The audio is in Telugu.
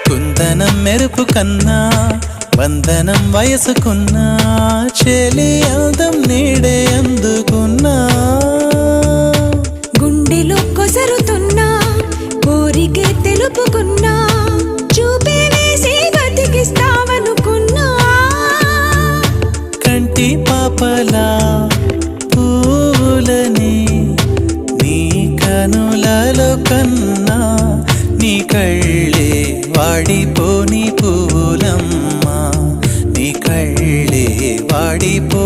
కుందనం మెరుపు కన్నా వందనం వయసుకున్నా చెలి అందం నీడే అందుకున్నా గుండెలో కొసరుతున్నా కోరికే తెలుపుకున్నా చూపే వేసి బతికిస్తావనుకున్నా కంటి పాపలా పూలని నీ కనులలో కన్నా నీ కళ్ళే వాడిపోని పూలమ్మా నీ కళ్ళే వాడిపో